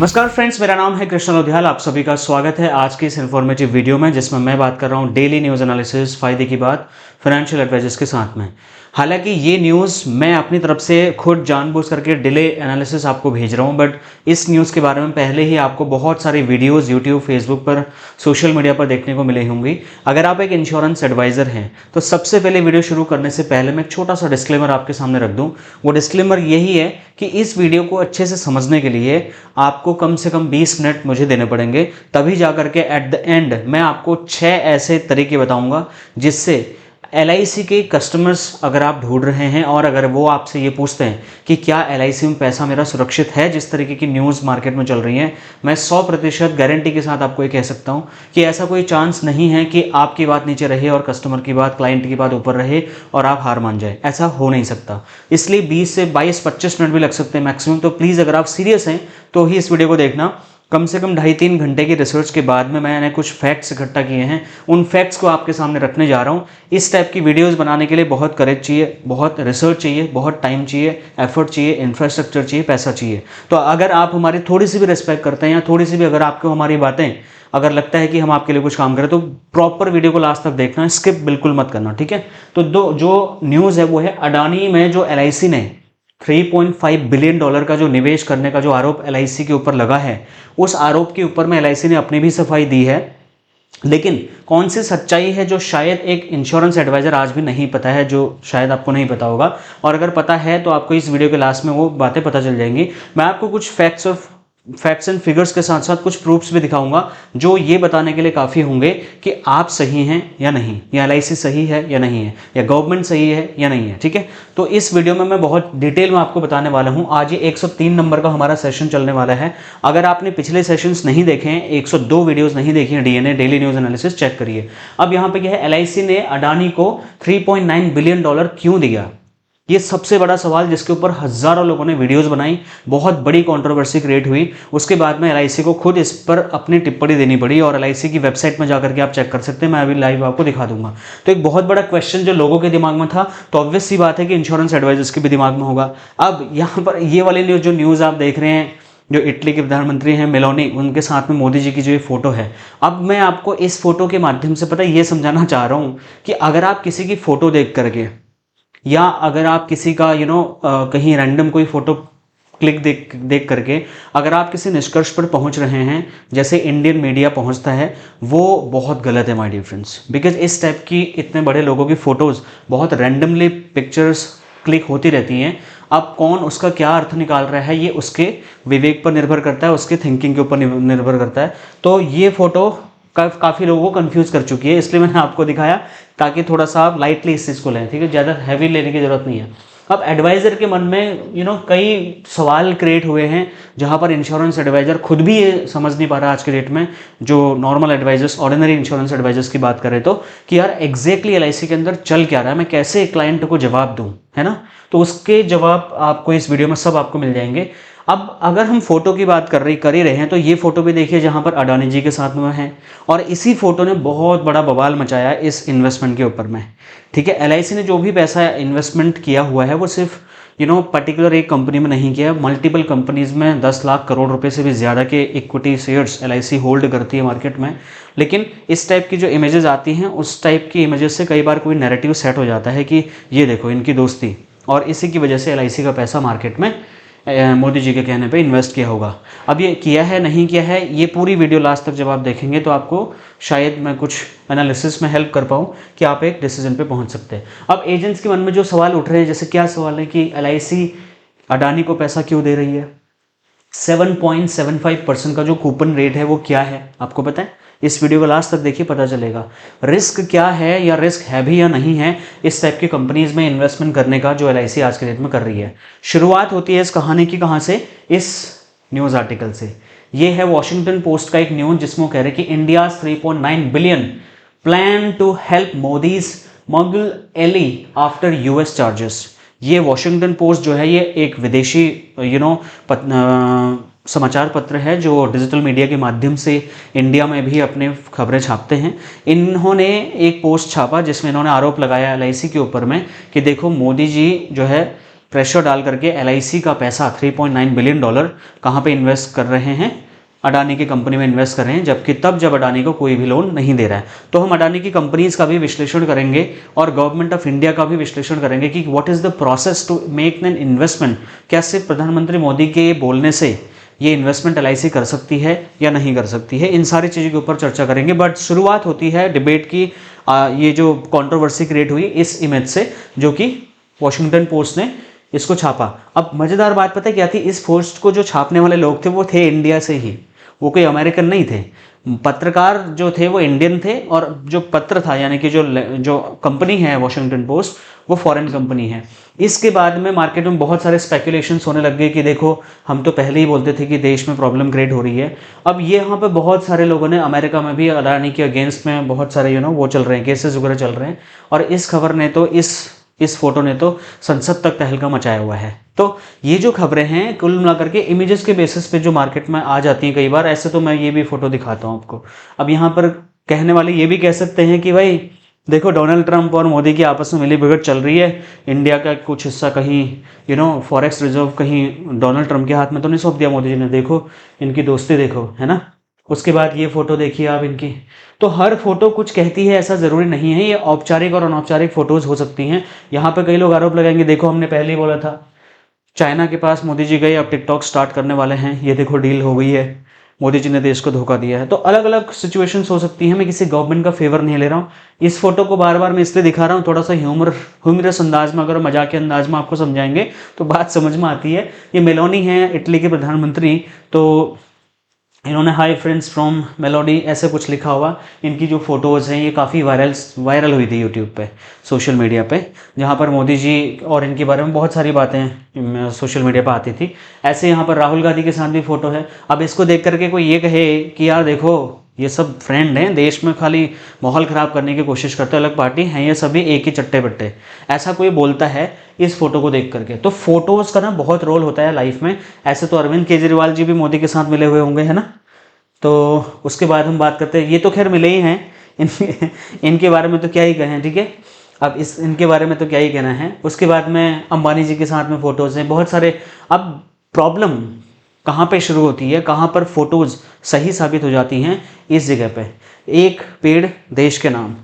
नमस्कार फ्रेंड्स, मेरा नाम है कृष्ण लोधियाल। आप सभी का स्वागत है आज की इस इन्फॉर्मेटिव वीडियो में, जिसमें मैं बात कर रहा हूं डेली न्यूज़ एनालिसिस, फायदे की बात, फाइनेंशियल एडवाइजर्स के साथ में। हालांकि ये न्यूज़ मैं अपनी तरफ से खुद जानबूझ करके डिले एनालिसिस आपको भेज रहा हूं, बट इस न्यूज़ के बारे में पहले ही आपको बहुत सारी वीडियोज़ यूट्यूब, फेसबुक पर, सोशल मीडिया पर देखने को मिली होंगी। अगर आप एक इंश्योरेंस एडवाइज़र हैं तो सबसे पहले वीडियो शुरू करने से पहले मैं एक छोटा सा डिस्क्लेमर आपके सामने रख दूँ। वो डिस्क्लेमर यही है कि इस वीडियो को अच्छे से समझने के लिए आपको कम से कम 20 मिनट मुझे देने पड़ेंगे, तभी जाकर के एट द एंड मैं आपको 6 ऐसे तरीके बताऊंगा जिससे LIC के कस्टमर्स अगर आप ढूंढ रहे हैं और अगर वो आपसे ये पूछते हैं कि क्या LIC में पैसा मेरा सुरक्षित है, जिस तरीके की न्यूज़ मार्केट में चल रही है, मैं 100% गारंटी के साथ आपको ये कह सकता हूँ कि ऐसा कोई चांस नहीं है कि आपकी बात नीचे रहे और कस्टमर की बात, क्लाइंट की बात ऊपर रहे और आप हार मान जाए। ऐसा हो नहीं सकता। इसलिए 20 से 22-25 मिनट भी लग सकते हैं मैक्सिमम। तो प्लीज़ अगर आप सीरियस हैं तो ही इस वीडियो को देखना। कम से कम 2.5-3 घंटे की रिसर्च के बाद में मैंने कुछ फैक्ट्स इकट्ठा किए हैं, उन फैक्ट्स को आपके सामने रखने जा रहा हूँ। इस टाइप की वीडियोस बनाने के लिए बहुत करेज चाहिए, बहुत रिसर्च चाहिए, बहुत टाइम चाहिए, एफर्ट चाहिए, इंफ्रास्ट्रक्चर चाहिए, पैसा चाहिए। तो अगर आप हमारी थोड़ी सी भी रिस्पेक्ट करते हैं या थोड़ी सी भी अगर आपको हमारी बातें अगर लगता है कि हम आपके लिए कुछ काम करें, तो प्रॉपर वीडियो को लास्ट तक देखना, स्किप बिल्कुल मत करना, ठीक है। तो जो न्यूज़ है वो है अडानी में जो LIC ने $3.5 बिलियन का जो निवेश करने का जो आरोप LIC के ऊपर लगा है, उस आरोप के ऊपर में LIC ने अपनी भी सफाई दी है। लेकिन कौन सी सच्चाई है जो शायद एक इंश्योरेंस एडवाइजर आज भी नहीं पता है, जो शायद आपको नहीं पता होगा, और अगर पता है तो आपको इस वीडियो के लास्ट में वो बातें पता चल जाएंगी। मैं आपको कुछ फैक्ट्स एंड फिगर्स के साथ साथ कुछ प्रूफ्स भी दिखाऊंगा जो ये बताने के लिए काफ़ी होंगे कि आप सही हैं या नहीं, या LIC सही है या नहीं है, या गवर्नमेंट सही है या नहीं है, ठीक है। तो इस वीडियो में मैं बहुत डिटेल में आपको बताने वाला हूं। आज ये 103 नंबर का हमारा सेशन चलने वाला है। अगर आपने पिछले सेशंस नहीं देखे हैं, 102 वीडियोज़ नहीं देखी हैं DNA daily news analysis, check करिए। अब यहाँ पे क्या है, LIC ने अडानी को $3.9 बिलियन क्यों दिया, ये सबसे बड़ा सवाल, जिसके ऊपर हजारों लोगों ने वीडियोस बनाई, बहुत बड़ी कंट्रोवर्सी क्रिएट हुई। उसके बाद में LIC को खुद इस पर अपनी टिप्पणी देनी पड़ी, और LIC की वेबसाइट में जाकर के आप चेक कर सकते हैं, मैं अभी लाइव आपको दिखा दूंगा। तो एक बहुत बड़ा क्वेश्चन जो लोगों के दिमाग में था, तो ऑब्वियस सी बात है कि इंश्योरेंस एडवाइजर्स के भी दिमाग में होगा। अब यहाँ पर ये वाली जो न्यूज़ आप देख रहे हैं, जो इटली के प्रधानमंत्री हैं मेलोनी, उनके साथ में मोदी जी की जो ये फोटो है, अब मैं आपको इस फोटो के माध्यम से पता ये समझाना चाह रहा हूँ कि अगर आप किसी की फोटो देख करके, या अगर आप किसी का कहीं रैंडम कोई फोटो क्लिक देख करके अगर आप किसी निष्कर्ष पर पहुंच रहे हैं, जैसे इंडियन मीडिया पहुंचता है, वो बहुत गलत है माय डियर फ्रेंड्स। बिकॉज इस टाइप की इतने बड़े लोगों की फोटोज़ बहुत रैंडमली पिक्चर्स क्लिक होती रहती हैं। अब कौन उसका क्या अर्थ निकाल रहा है, ये उसके विवेक पर निर्भर करता है, उसके थिंकिंग के ऊपर निर्भर करता है। तो ये फोटो काफ़ी लोगों को कंफ्यूज कर चुकी है, इसलिए मैंने आपको दिखाया ताकि थोड़ा सा आप लाइटली इस चीज़ को लें, ठीक है। ज़्यादा हैवी लेने की ज़रूरत नहीं है। अब एडवाइज़र के मन में कई सवाल क्रिएट हुए हैं, जहां पर इंश्योरेंस एडवाइज़र खुद भी ये समझ नहीं पा रहा आज के डेट में, जो normal advisors, ordinary insurance advisors की बात करें तो, कि यार एग्जैक्टली LIC के अंदर चल क्या रहा है, मैं कैसे क्लाइंट को जवाब दूँ, है ना। तो उसके जवाब आपको इस वीडियो में सब आपको मिल जाएंगे। अब अगर हम फोटो की बात कर ही रहे हैं, तो ये फोटो भी देखिए जहां पर अडानी जी के साथ में है, और इसी फोटो ने बहुत बड़ा बवाल मचाया इस इन्वेस्टमेंट के ऊपर में, ठीक है। LIC ने जो भी पैसा इन्वेस्टमेंट किया हुआ है वो सिर्फ पर्टिकुलर एक कंपनी में नहीं किया, मल्टीपल कंपनीज में 10 लाख करोड़ रुपए से भी ज़्यादा के इक्विटी शेयर्स LIC होल्ड करती है मार्केट में। लेकिन इस टाइप की जो इमेजेस आती हैं, उस टाइप की इमेजेस से कई बार कोई नैरेटिव सेट हो जाता है कि ये देखो इनकी दोस्ती, और इसी की वजह से LIC का पैसा मार्केट में मोदी जी के कहने पे इन्वेस्ट किया होगा। अब ये किया है नहीं किया है, ये पूरी वीडियो लास्ट तक जब आप देखेंगे तो आपको शायद मैं कुछ एनालिसिस में हेल्प कर पाऊँ कि आप एक डिसीजन पे पहुंच सकते हैं। अब एजेंट्स के मन में जो सवाल उठ रहे हैं, जैसे क्या सवाल है कि LIC अडानी को पैसा क्यों दे रही है, 7.75% का जो कूपन रेट है वो क्या है, आपको पता है। इस वीडियो को लास्ट तक देखिए, पता चलेगा रिस्क क्या है, या रिस्क है भी या नहीं है इस टाइप की कंपनीज में इन्वेस्टमेंट करने का, जो LIC आज के डेट में कर रही है। शुरुआत होती है इस कहानी की कहाँ से, इस न्यूज़ आर्टिकल से। ये है वॉशिंगटन पोस्ट का एक न्यूज़, जिसमें कह रहे कि India 3.9 billion plan to help Modi's mogul ally after US charges. ये वॉशिंगटन पोस्ट जो है, ये एक विदेशी समाचार पत्र है जो डिजिटल मीडिया के माध्यम से इंडिया में भी अपने खबरें छापते हैं। इन्होंने एक पोस्ट छापा जिसमें इन्होंने आरोप लगाया LIC के ऊपर में कि देखो मोदी जी जो है प्रेशर डाल करके एलआईसी का पैसा $3.9 बिलियन कहाँ पे इन्वेस्ट कर रहे हैं, अडानी की कंपनी में इन्वेस्ट कर रहे हैं, जबकि तब जब अडानी को कोई भी लोन नहीं दे रहा है। तो हम अडानी की कंपनीज का भी विश्लेषण करेंगे और गवर्नमेंट ऑफ इंडिया का भी विश्लेषण करेंगे कि what is the process to make an investment. क्या सिर्फ प्रधानमंत्री मोदी के बोलने से ये इन्वेस्टमेंट एलआईसी कर सकती है या नहीं कर सकती है, इन सारी चीज़ों के ऊपर चर्चा करेंगे। बट शुरुआत होती है डिबेट की, ये जो कंट्रोवर्सी क्रिएट हुई इस इमेज से, जो कि वॉशिंगटन पोस्ट ने इसको छापा। अब मज़ेदार बात पता है क्या थी, इस पोस्ट को जो छापने वाले लोग थे वो थे इंडिया से ही, वो कोई अमेरिकन नहीं थे। पत्रकार जो थे वो इंडियन थे और जो पत्र था यानी कि जो कंपनी है वॉशिंगटन पोस्ट वो फॉरेन कंपनी है। इसके बाद में मार्केट में बहुत सारे स्पेकुलेशंस होने लग गए कि देखो हम तो पहले ही बोलते थे कि देश में प्रॉब्लम क्रिएट हो रही है। अब ये यहाँ पे बहुत सारे लोगों ने, अमेरिका में भी अडानी के अगेंस्ट में बहुत सारे वो चल रहे हैं, केसेस वगैरह चल रहे हैं, और इस खबर ने तो इस फोटो ने तो संसद तक तहलका मचाया हुआ है। तो ये जो खबरें हैं कुल मिलाकर के इमेजेस के बेसिस पे जो मार्केट में आ जाती हैं कई बार, ऐसे तो मैं ये भी फोटो दिखाता हूँ आपको। अब यहाँ पर कहने वाले ये भी कह सकते हैं कि भाई देखो डोनाल्ड ट्रंप और मोदी की आपस में मिली भगत चल रही है, इंडिया का कुछ हिस्सा कहीं फॉरेक्स रिजर्व कहीं डोनाल्ड ट्रंप के हाथ में तो नहीं सौंप दिया मोदी जी ने, देखो इनकी दोस्ती देखो, है ना। उसके बाद ये फोटो देखिए आप इनकी। तो हर फोटो कुछ कहती है ऐसा ज़रूरी नहीं है, ये औपचारिक और अनौपचारिक फोटोज़ हो सकती हैं। यहाँ पे कई लोग आरोप लगाएंगे, देखो हमने पहले ही बोला था, चाइना के पास मोदी जी गए, अब टिकटॉक स्टार्ट करने वाले हैं, ये देखो डील हो गई है, मोदी जी ने देश को धोखा दिया है। तो अलग अलग सिचुएशंस हो सकती हैं, मैं किसी गवर्नमेंट का फेवर नहीं ले रहा हूँ। इस फोटो को बार बार मैं इसलिए दिखा रहा हूँ, थोड़ा सा ह्यूमरस अंदाज में, अगर मजाक के अंदाज में आपको समझाएंगे तो बात समझ में आती है। ये मेलोनी है, इटली के प्रधानमंत्री, तो इन्होंने हाई फ्रेंड्स फ्रॉम मेलोडी ऐसे कुछ लिखा हुआ। इनकी जो फोटोज़ हैं ये काफ़ी वायरल हुई थी यूट्यूब पे, सोशल मीडिया पे, जहाँ पर मोदी जी और इनके बारे में बहुत सारी बातें सोशल मीडिया पे आती थी। ऐसे यहाँ पर राहुल गांधी के साथ भी फ़ोटो है। अब इसको देख करके कोई ये कहे कि यार देखो ये सब फ्रेंड हैं, देश में खाली माहौल ख़राब करने की कोशिश करते हैं, अलग पार्टी हैं ये सभी, एक ही चट्टे बट्टे, ऐसा कोई बोलता है इस फोटो को देख करके। तो फोटोज़ का ना बहुत रोल होता है लाइफ में। ऐसे तो अरविंद केजरीवाल जी भी मोदी के साथ मिले हुए होंगे, है ना। तो उसके बाद हम बात करते हैं, ये तो खैर मिले ही हैं, इनके बारे में तो क्या ही कहें, ठीक है। अब इनके बारे में तो क्या ही कहना है। उसके बाद में अंबानी जी के साथ में फ़ोटोज़ हैं बहुत सारे। अब प्रॉब्लम कहाँ पे शुरू होती है, कहाँ पर फोटोज़ सही साबित हो जाती हैं, इस जगह पे। एक पेड़ देश के नाम,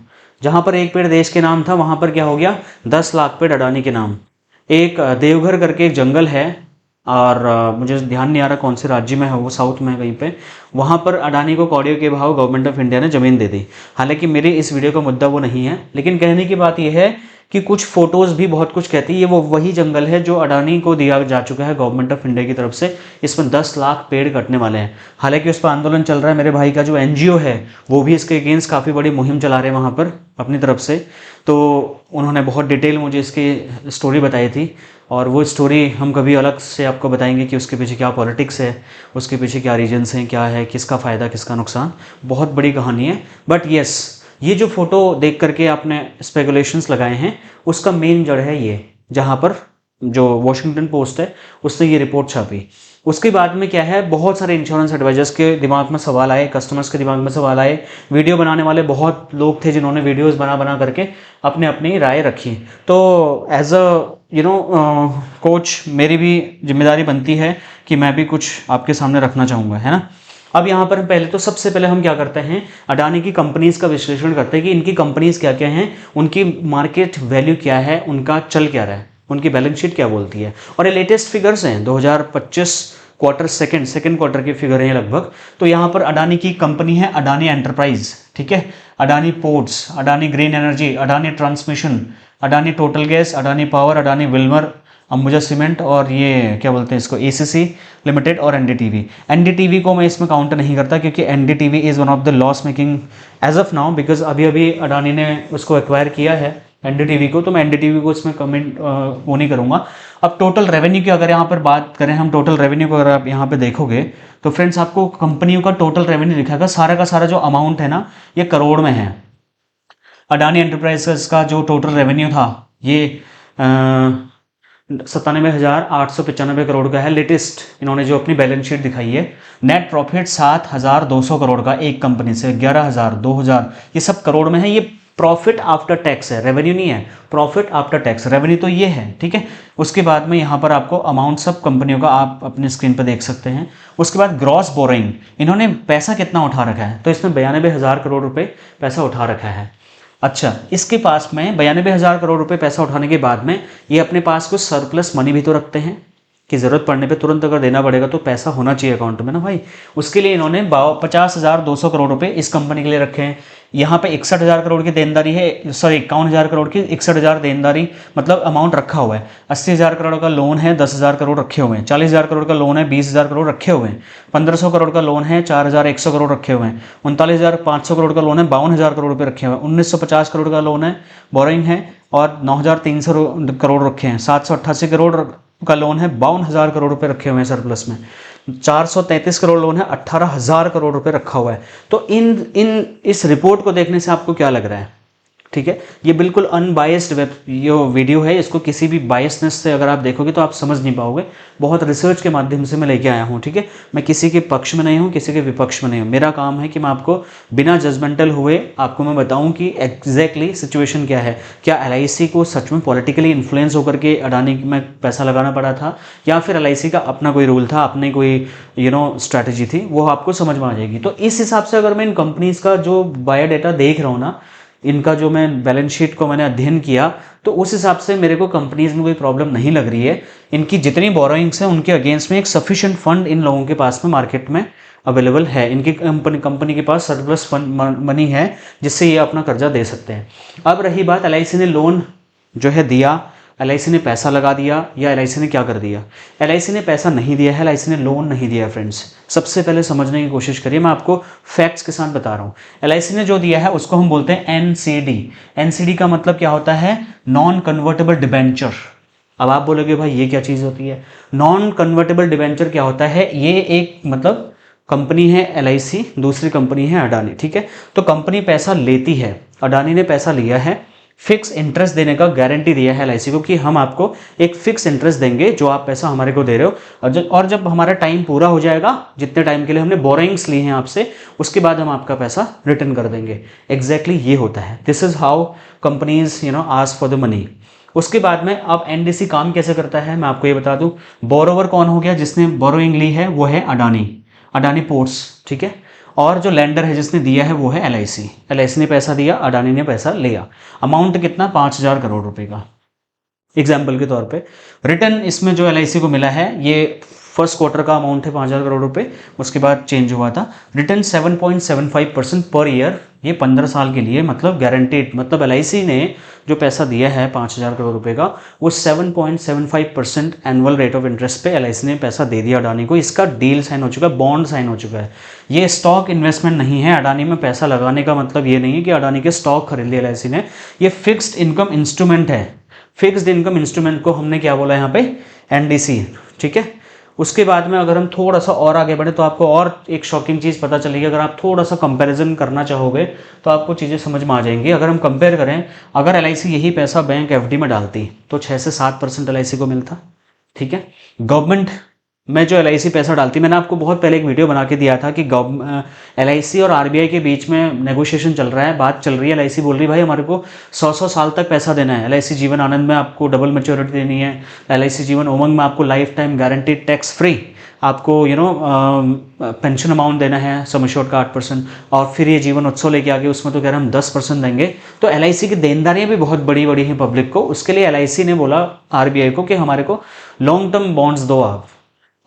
जहाँ पर एक पेड़ देश के नाम था वहाँ पर क्या हो गया, 10 लाख पेड़ अडानी के नाम। एक देवघर करके एक जंगल है, और मुझे ध्यान नहीं आ रहा कौन से राज्य में है वो, साउथ में कहीं पे, वहाँ पर अडानी को कौड़ियों के भाव गवर्नमेंट ऑफ इंडिया ने ज़मीन दे दी। हालांकि मेरे इस वीडियो का मुद्दा वो नहीं है, लेकिन कहने की बात यह है कि कुछ फोटोज़ भी बहुत कुछ कहती है। ये वो वही जंगल है जो अडानी को दिया जा चुका है गवर्नमेंट ऑफ इंडिया की तरफ से, इसमें 10 लाख पेड़ कटने वाले हैं। हालांकि उस पर आंदोलन चल रहा है, मेरे भाई का जो एनजीओ है वो भी इसके अगेंस्ट काफ़ी बड़ी मुहिम चला रहे हैं वहाँ पर अपनी तरफ से। तो उन्होंने बहुत डिटेल मुझे इसकी स्टोरी बताई थी, और वो स्टोरी हम कभी अलग से आपको बताएंगे कि उसके पीछे क्या पॉलिटिक्स है, उसके पीछे क्या रीजन्स हैं, क्या है, किसका फ़ायदा किसका नुकसान, बहुत बड़ी कहानी है। बट येस, ये जो फोटो देख करके आपने स्पेकुलेशंस लगाए हैं उसका मेन जड़ है ये, जहाँ पर जो वॉशिंगटन पोस्ट है उसने ये रिपोर्ट छापी। उसके बाद में क्या है, बहुत सारे इंश्योरेंस एडवाइजर्स के दिमाग में सवाल आए, कस्टमर्स के दिमाग में सवाल आए, वीडियो बनाने वाले बहुत लोग थे जिन्होंने वीडियोस बना करके अपने अपनी राय रखी। तो एज अ कोच मेरी भी जिम्मेदारी बनती है कि मैं भी कुछ आपके सामने रखना चाहूँगा, है ना। अब यहाँ पर पहले तो सबसे पहले हम क्या करते हैं, अडानी की कंपनीज़ का विश्लेषण करते हैं कि इनकी कंपनीज़ क्या क्या हैं, उनकी मार्केट वैल्यू क्या है, उनका चल क्या रहा है, उनकी बैलेंस शीट क्या बोलती है। और ये लेटेस्ट फिगर्स हैं 2025 क्वार्टर सेकेंड क्वार्टर की फिगर है लगभग। तो यहाँ पर अडानी की कंपनी है अडानी एंटरप्राइज, ठीक है, Adani Ports, Adani Green Energy, Adani Transmission, Adani Total Gas, Adani Power, Adani Wilmar, Ambuja Cement, और ये क्या बोलते हैं इसको, एसीसी लिमिटेड, और एनडीटीवी। एनडीटीवी को मैं इसमें काउंट नहीं करता क्योंकि NDTV is one of the loss making as of now, because अभी अडानी ने उसको एक्वायर किया है एनडीटीवी को, तो मैं एनडीटीवी को इसमें कमेंट वो नहीं करूँगा। अब टोटल रेवेन्यू की अगर यहाँ पर बात करें हम, टोटल रेवेन्यू को अगर आप यहाँ पे देखोगे तो फ्रेंड्स आपको कंपनियों का टोटल रेवेन्यू दिखाएगा, सारा का सारा जो अमाउंट है ना ये करोड़ में है। अडानी एंटरप्राइजेस का जो टोटल रेवेन्यू था ये 97,895 करोड़ का है। लेटेस्ट इन्होंने जो अपनी बैलेंस शीट दिखाई है, नेट प्रॉफिट 7,200 करोड़ का एक कंपनी से, 11,000, 2,000, ये सब करोड़ में है। ये प्रॉफिट आफ्टर टैक्स है, रेवेन्यू नहीं है, प्रॉफिट आफ्टर टैक्स। रेवेन्यू तो ये है, ठीक है। उसके बाद में यहाँ पर आपको अमाउंट सब कंपनियों का आप अपने स्क्रीन पर देख सकते हैं। उसके बाद ग्रॉस बोरिंग, इन्होंने पैसा कितना उठा रखा है, तो इसमें 92,000 करोड़ रुपए पैसा उठा रखा है। अच्छा, इसके पास में 92,000 करोड़ रुपए पैसा उठाने के बाद में ये अपने पास कुछ सरप्लस मनी भी तो रखते हैं कि ज़रूरत पड़ने पे तुरंत अगर देना पड़ेगा तो पैसा होना चाहिए अकाउंट में ना भाई। उसके लिए इन्होंने 50,200 करोड़ रुपए इस कंपनी के लिए रखे हैं। यहाँ पे 61,000 करोड़ की देनदारी है, सॉरी 51,000 करोड़ की, 61,000 देनदारी मतलब अमाउंट रखा हुआ है। 80,000 करोड़ का लोन है, 10,000 करोड़ रखे हुए हैं। 40,000 करोड़ का लोन है, 20,000 करोड़ रखे हुए हैं। 1,500 करोड़ का लोन है, 4,100 करोड़ रखे हुए हैं। 39,500 करोड़ का लोन है, 52,000 करोड़ रुपये रखे हुए हैं। 1,950 करोड़ का लोन है, बोरिंग है, और 9,300 करोड़ रखे हैं। 788 करोड़ का लोन है, 52,000 करोड़ रुपए रखे हुए हैं सरप्लस में। 433 करोड़ लोन है, 18,000 करोड़ रुपए रखा हुआ है। तो इस रिपोर्ट को देखने से आपको क्या लग रहा है, ठीक है, ये बिल्कुल अनबायस्ड ये वीडियो है। इसको किसी भी बायसनेस से अगर आप देखोगे तो आप समझ नहीं पाओगे। बहुत रिसर्च के माध्यम से मैं लेके आया हूँ, ठीक है। मैं किसी के पक्ष में नहीं हूँ, किसी के विपक्ष में नहीं हूँ। मेरा काम है कि मैं आपको बिना जजमेंटल हुए आपको मैं बताऊँ कि एग्जैक्टली सिचुएशन क्या है। क्या LIC को सच में पॉलिटिकली इन्फ्लुएंस होकर के अडानी में पैसा लगाना पड़ा था, या फिर LIC का अपना कोई रूल था, अपनी कोई स्ट्रैटेजी थी, वो आपको समझ में आ जाएगी। तो इस हिसाब से अगर मैं इन कंपनीज का जो बायोडाटा देख रहा हूँ ना, इनका जो मैं बैलेंस शीट को मैंने अध्ययन किया, तो उस हिसाब से मेरे को कंपनीज में कोई प्रॉब्लम नहीं लग रही है। इनकी जितनी बोरोइंग्स हैं उनके अगेंस्ट में एक सफिशिएंट फंड इन लोगों के पास में मार्केट में अवेलेबल है। इनकी कंपनी के पास सरप्लस मनी है जिससे ये अपना कर्जा दे सकते हैं। अब रही बात LIC ने लोन जो है दिया, LIC ने पैसा लगा दिया, या LIC ने क्या कर दिया। LIC ने पैसा नहीं दिया है, LIC ने लोन नहीं दिया है फ्रेंड्स। सबसे पहले समझने की कोशिश करिए, मैं आपको फैक्ट्स के साथ बता रहा हूँ। LIC ने जो दिया है उसको हम बोलते हैं NCD। NCD का मतलब क्या होता है, नॉन कन्वर्टेबल डिबेंचर। अब आप बोलोगे भाई ये क्या चीज़ होती है, नॉन कन्वर्टेबल डिबेंचर क्या होता है। ये एक मतलब कंपनी है LIC, दूसरी कंपनी है अडानी, ठीक है। तो कंपनी पैसा लेती है, अडानी ने पैसा लिया है, फिक्स इंटरेस्ट देने का गारंटी दिया है LIC को कि हम आपको एक फिक्स इंटरेस्ट देंगे जो आप पैसा हमारे को दे रहे हो, और जब हमारा टाइम पूरा हो जाएगा, जितने टाइम के लिए हमने बोरिंग्स ली हैं आपसे, उसके बाद हम आपका पैसा रिटर्न कर देंगे। एग्जैक्टली ये होता है। This is how companies ask for the money. उसके बाद में अब NDC काम कैसे करता है मैं आपको ये बता दूं। बोरोवर कौन हो गया, जिसने बोरोइंग ली है वो है अडानी पोर्ट्स, ठीक है। और जो लैंडर है जिसने दिया है वो है LIC ने पैसा दिया, अडानी ने पैसा लिया। अमाउंट कितना, 5,000 करोड़ रुपए का एग्जाम्पल के तौर पे। रिटर्न इसमें जो LIC को मिला है, ये फर्स्ट क्वार्टर का अमाउंट है 5,000 करोड़ रुपए, उसके बाद चेंज हुआ था। रिटर्न 7.75% पर ईयर, ये 15 साल के लिए, मतलब गारंटीड। मतलब LIC ने जो पैसा दिया है 5,000 करोड़ रुपए का, वो 7.75% एनुअल रेट ऑफ इंटरेस्ट पे LIC ने पैसा दे दिया अडानी को। इसका डील साइन हो चुका है, बॉन्ड साइन हो चुका है। ये स्टॉक इन्वेस्टमेंट नहीं है। अडानी में पैसा लगाने का मतलब ये नहीं है कि अडानी के स्टॉक खरीद लिए LIC ने। ये फिक्स्ड इनकम इंस्ट्रूमेंट है। फिक्स्ड इनकम इंस्ट्रूमेंट को हमने क्या बोला यहाँ पे, NDC, ठीक है। उसके बाद में अगर हम थोड़ा सा और आगे बढ़े तो आपको और एक शॉकिंग चीज़ पता चलेगी। अगर आप थोड़ा सा कंपैरिजन करना चाहोगे तो आपको चीज़ें समझ में आ जाएंगी। अगर हम कंपेयर करें, अगर LIC यही पैसा बैंक FD में डालती तो 6 से 7% LIC को मिलता, ठीक है। गवर्नमेंट में जो LIC पैसा डालती, मैंने आपको बहुत पहले एक वीडियो बना के दिया था कि LIC और RBI के बीच में नेगोशिएशन चल रहा है, बात चल रही है। LIC बोल रही भाई हमारे को 100 साल तक पैसा देना है। LIC जीवन आनंद में आपको डबल मैच्योरिटी देनी है। LIC जीवन उमंग में आपको life time guaranteed tax free आपको पेंशन अमाउंट देना है, सम एश्योर्ड का 8%, और फिर ये जीवन उत्सव लेके आगे उसमें तो कह रहे हम 10% देंगे। तो LIC की देनदारियां भी बहुत बड़ी बड़ी हैं पब्लिक को। उसके लिए LIC ने बोला RBI को कि हमारे को लॉन्ग टर्म बॉन्ड्स दो आप,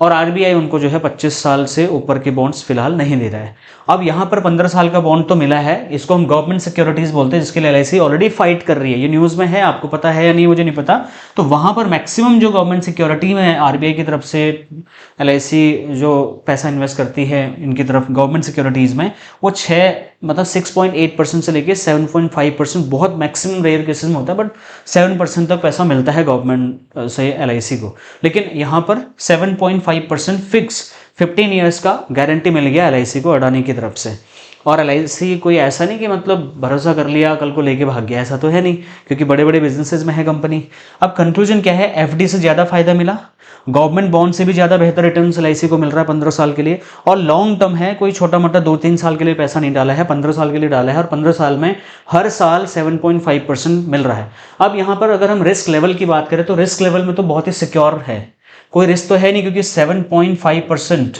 और RBI उनको जो है 25 साल से ऊपर के बॉन्ड्स फिलहाल नहीं दे रहा है। अब यहाँ पर 15 साल का बॉन्ड तो मिला है, इसको हम गवर्नमेंट सिक्योरिटीज बोलते हैं, जिसके लिए LIC ऑलरेडी फाइट कर रही है। ये न्यूज़ में है, आपको पता है या नहीं मुझे नहीं पता। तो वहाँ पर मैक्सिमम जो गवर्नमेंट सिक्योरिटी में है RBI की तरफ से LIC जो पैसा इन्वेस्ट करती है इनकी तरफ गवर्नमेंट सिक्योरिटीज़ में, वो 6.8% से लेके 7.5%, बहुत मैक्सिमम रेयर केसेस में होता है, बट 7% तक पैसा मिलता है गवर्नमेंट से LIC को। लेकिन यहाँ पर 7.5% फिक्स 15 ईयर्स का गारंटी मिल गया LIC को अडानी की तरफ से। और LIC कोई ऐसा नहीं कि मतलब भरोसा कर लिया कल को लेके भाग गया, ऐसा तो है नहीं, क्योंकि बड़े बड़े बिजनेसेस में है कंपनी। अब कंक्लूजन क्या है, FD से ज़्यादा फायदा मिला, गवर्नमेंट बॉन्ड से भी ज़्यादा बेहतर रिटर्न एलआईसी को मिल रहा है 15 साल के लिए, और लॉन्ग टर्म है, कोई छोटा मोटा 2-3 साल के लिए पैसा नहीं डाला है, 15 साल के लिए डाला है, और 15 साल में हर साल 7.5% मिल रहा है। अब यहाँ पर अगर हम रिस्क लेवल की बात करें तो रिस्क लेवल में तो बहुत ही सिक्योर है, कोई रिस्क तो है नहीं, क्योंकि 7.5%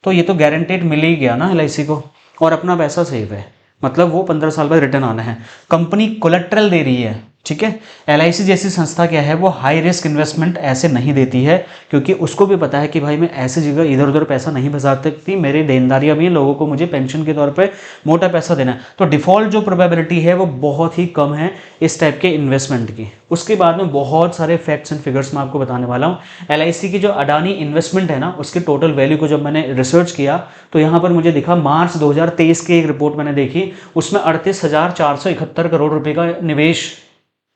तो ये तो गारंटेड मिल ही गया ना एलआईसी को, और अपना पैसा सेव है, मतलब वो 15 साल बाद रिटर्न आना है। कंपनी कोलेट्रल दे रही है, ठीक है। एलआईसी जैसी संस्था क्या है, वो हाई रिस्क इन्वेस्टमेंट ऐसे नहीं देती है, क्योंकि उसको भी पता है कि भाई मैं ऐसी जगह इधर उधर पैसा नहीं फंसा सकती, मेरी देनदारियां भी हैं, लोगों को मुझे पेंशन के तौर पे मोटा पैसा देना है। तो डिफॉल्ट जो प्रोबेबिलिटी है वो बहुत ही कम है इस टाइप के इन्वेस्टमेंट की। उसके बाद में बहुत सारे फैक्ट्स एंड फिगर्स मैं आपको बताने वाला हूँ। एलआईसी की जो अडानी इन्वेस्टमेंट है ना, उसकी टोटल वैल्यू को जब मैंने रिसर्च किया तो यहाँ पर मुझे दिखा, मार्च 2023 की एक रिपोर्ट मैंने देखी, उसमें 38,471 करोड़ रुपए का निवेश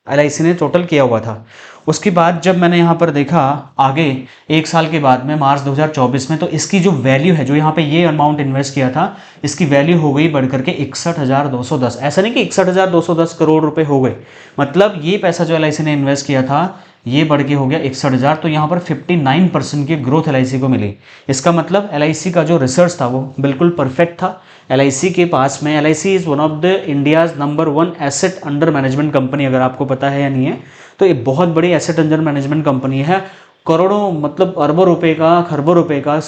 एलआईसी ने टोटल किया हुआ था। उसके बाद जब मैंने यहाँ पर देखा आगे एक साल के बाद में मार्च 2024 में, तो इसकी जो वैल्यू है, जो यहाँ पे ये अमाउंट इन्वेस्ट किया था, इसकी वैल्यू हो गई बढ़ करके 61,210। ऐसा नहीं कि 61,210 करोड़ रुपए हो गए, मतलब ये पैसा जो एलआईसी ने इन्वेस्ट किया था ये बढ़ के हो गया 61,000। तो यहाँ पर 59% की ग्रोथ एलआईसी को मिली। इसका मतलब एलआईसी का जो रिसर्च था वो बिल्कुल परफेक्ट था। एलआईसी के पास में, LIC is one of the India's number 1 asset under management company, अगर आपको पता है या नहीं है तो ये बहुत बड़ी एसेट अंडर मैनेजमेंट कंपनी है। करोड़ों मतलब अरबों रुपए का, खरबों रुपए का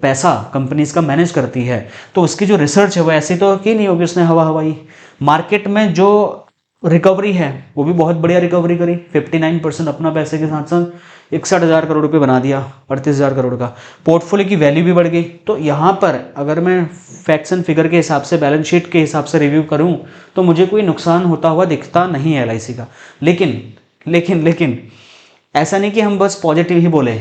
पैसा कंपनीज का मैनेज करती है। तो उसकी जो रिसर्च है वो ऐसी तो की नहीं होगी उसने हवा हवाई। मार्केट में जो रिकवरी है वो भी बहुत बढ़िया रिकवरी करी, 59% अपना पैसे के साथ साथ 61,000 करोड़ रुपए बना दिया, 38,000 करोड़ का। पोर्टफोलियो की वैल्यू भी बढ़ गई। तो यहाँ पर अगर मैं फैक्ट्स एंड फिगर के हिसाब से, बैलेंस शीट के हिसाब से रिव्यू करूँ तो मुझे कोई नुकसान होता हुआ दिखता नहीं है एलआईसी का। लेकिन लेकिन लेकिन ऐसा नहीं कि हम बस पॉजिटिव ही बोले,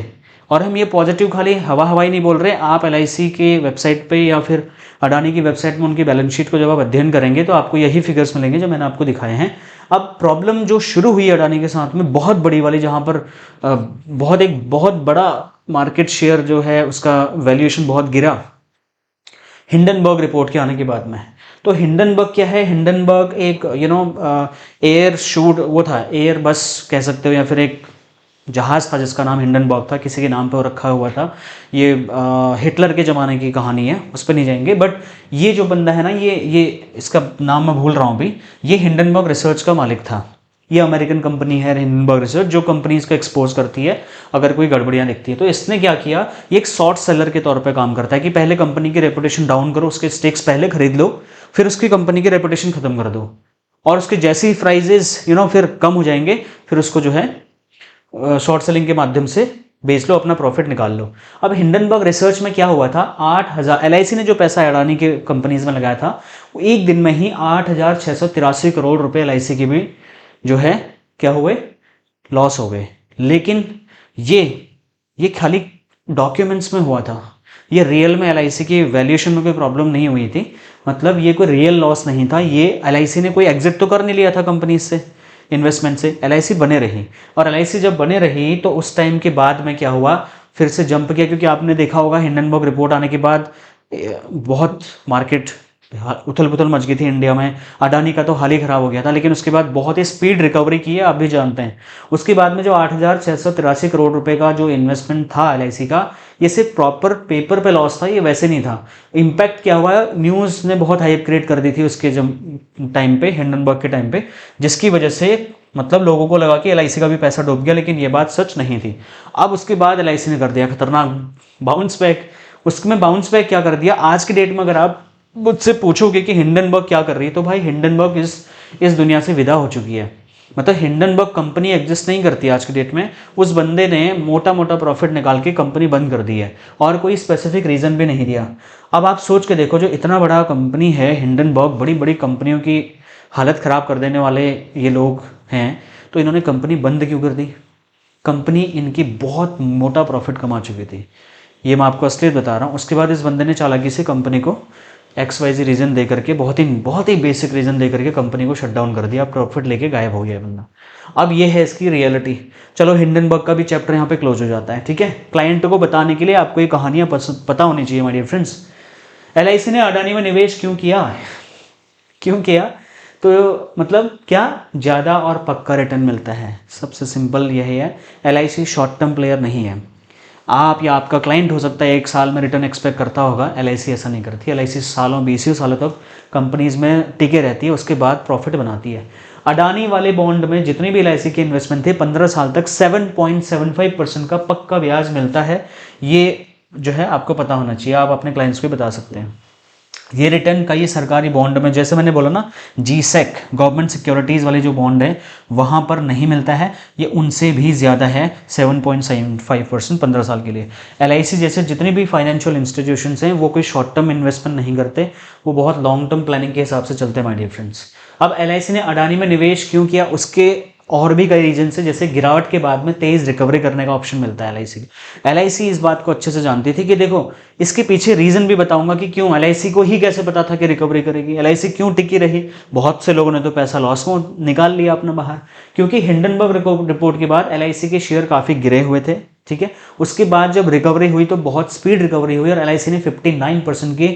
और हम ये पॉजिटिव खाली हवा हवाई नहीं बोल रहे। आप एलआईसी के वेबसाइट पे या फिर अडानी की वेबसाइट में उनकी बैलेंस शीट को जब आप अध्ययन करेंगे तो आपको यही फिगर्स मिलेंगे जो मैंने आपको दिखाए हैं। अब प्रॉब्लम जो शुरू हुई अडानी के साथ में बहुत बड़ी वाली, जहाँ पर बहुत बड़ा मार्केट शेयर जो है उसका वैल्यूएशन बहुत गिरा हिंडनबर्ग रिपोर्ट के आने के बाद में। तो हिंडनबर्ग क्या है? हिंडनबर्ग एक एयर शूट वो था, एयर बस कह सकते हो, या फिर एक जहाज़ था जिसका नाम हिंडनबर्ग था, किसी के नाम पर रखा हुआ था। ये हिटलर के ज़माने की कहानी है, उस पर नहीं जाएंगे। बट ये जो बंदा है ना, ये इसका नाम मैं भूल रहा हूँ अभी, ये हिंडनबर्ग रिसर्च का मालिक था। ये अमेरिकन कंपनी है हिंडनबर्ग रिसर्च, जो कंपनीज को एक्सपोज करती है अगर कोई गड़बड़ियाँ दिखती है। तो इसने क्या किया, ये एक शॉर्ट सेलर के तौर पे काम करता है कि पहले कंपनी की रेपुटेशन डाउन करो, उसके स्टेक्स पहले खरीद लो, फिर उसकी कंपनी की रेपुटेशन खत्म कर दो, और उसके जैसे ही प्राइजेस फिर कम हो जाएंगे, फिर उसको जो है शॉर्ट सेलिंग के माध्यम से बेच लो, अपना प्रॉफिट निकाल लो। अब हिंडनबर्ग रिसर्च में क्या हुआ था, 8,000 एलआईसी ने जो पैसा अडानी के कंपनीज में लगाया था, वो एक दिन में ही 8,683 करोड़ रुपए एलआईसी के भी जो है क्या हुए, लॉस हो गए। लेकिन ये खाली डॉक्यूमेंट्स में हुआ था, ये रियल में एलआईसी की वैल्यूएशन में कोई प्रॉब्लम नहीं हुई थी। मतलब ये कोई रियल लॉस नहीं था। ये एलआईसी ने कोई एग्जिट तो कर नहीं लिया था कंपनी से, इन्वेस्टमेंट से। एलआईसी बने रही, और एलआईसी जब बने रही तो उस टाइम के बाद में क्या हुआ, फिर से जंप किया। क्योंकि आपने देखा होगा हिंडनबर्ग रिपोर्ट आने के बाद बहुत मार्केट उथल पुथल मच गई थी इंडिया में। अडानी का तो हाल ही खराब हो गया था, लेकिन उसके बाद बहुत ही स्पीड रिकवरी की है, आप भी जानते हैं। उसके बाद में जो 8,683 करोड़ रुपए का जो इन्वेस्टमेंट था एलआईसी का, ये सिर्फ प्रॉपर पेपर पे लॉस था, ये वैसे नहीं था। इम्पैक्ट क्या हुआ, न्यूज़ ने बहुत हाइप क्रिएट कर दी थी उसके टाइम पे, हिंडनबर्ग के टाइम पे, जिसकी वजह से मतलब लोगों को लगा कि एलआईसी का भी पैसा डूब गया, लेकिन ये बात सच नहीं थी। अब उसके बाद एलआईसी ने कर दिया खतरनाक बाउंस बैक। उसमें बाउंस बैक क्या कर दिया, आज की डेट में अगर आप मुझसे पूछोगे कि हिंडनबर्ग क्या कर रही है, तो भाई हिंडनबर्ग इस दुनिया से विदा हो चुकी है। मतलब हिंडनबर्ग कंपनी एग्जिस्ट नहीं करती आज की डेट में। उस बंदे ने मोटा मोटा प्रॉफिट निकाल के कंपनी बंद कर दी है, और कोई स्पेसिफिक रीज़न भी नहीं दिया। अब आप सोच के देखो, जो इतना बड़ा कंपनी है हिंडनबर्ग, बड़ी बड़ी कंपनियों की हालत ख़राब कर देने वाले ये लोग हैं, तो इन्होंने कंपनी बंद क्यों कर दी? कंपनी इनकी बहुत मोटा प्रॉफिट कमा चुकी थी, ये मैं आपको असलियत बता रहा हूँ। उसके बाद इस बंदे ने चालाकी से कंपनी को XYZ रीज़न दे करके, बहुत ही बेसिक रीज़न दे करके कंपनी को शट डाउन कर दिया, प्रॉफिट लेके गायब हो गया बंदा। अब ये है इसकी रियलिटी। चलो हिंडनबर्ग का भी चैप्टर यहाँ पे क्लोज हो जाता है, ठीक है। क्लाइंट को बताने के लिए आपको ये कहानियाँ पता होनी चाहिए माय डियर फ्रेंड्स। एलआईसी ने अडानी में निवेश क्यों किया? तो मतलब क्या, ज़्यादा और पक्का रिटर्न मिलता है। सबसे सिंपल यही है, एलआईसी शॉर्ट टर्म प्लेयर नहीं है। आप या आपका क्लाइंट हो सकता है 1 साल में रिटर्न एक्सपेक्ट करता होगा, LIC ऐसा नहीं करती। LIC सालों 20 सालों तक कंपनीज में टिके रहती है, उसके बाद प्रॉफिट बनाती है। अडानी वाले बॉन्ड में जितनी भी LIC के इन्वेस्टमेंट थे 15 साल तक 7.75% का पक्का ब्याज मिलता है। ये जो है आपको पता होना चाहिए, आप अपने क्लाइंट्स को बता सकते हैं। ये रिटर्न कई सरकारी बॉन्ड में, जैसे मैंने बोला ना GSEC गवर्नमेंट सिक्योरिटीज़ वाले जो बॉन्ड है वहाँ पर नहीं मिलता है, ये उनसे भी ज़्यादा है 7.75% 15 साल के लिए। LIC जैसे जितने भी फाइनेंशियल इंस्टीट्यूशंस हैं वो कोई शॉर्ट टर्म इन्वेस्टमेंट नहीं करते, वो बहुत लॉन्ग टर्म प्लानिंग के हिसाब से चलते हैं माय डियर फ्रेंड्स। अब LIC ने अडानी में निवेश क्यों किया, उसके और भी कई रीजन से, जैसे गिरावट के बाद में तेज रिकवरी करने का ऑप्शन मिलता है LIC को। LIC इस बात को अच्छे से जानती थी कि देखो इसके पीछे रीजन भी बताऊंगा कि क्यों LIC को ही कैसे पता था कि रिकवरी करेगी, LIC क्यों टिकी रही। बहुत से लोगों ने तो पैसा लॉस में निकाल लिया अपना बाहर, क्योंकि हिंडनबर्ग रिपोर्ट के बाद LIC के शेयर काफ़ी गिरे हुए थे, ठीक है। उसके बाद जब रिकवरी हुई तो बहुत स्पीड रिकवरी हुई और LIC ने 59% की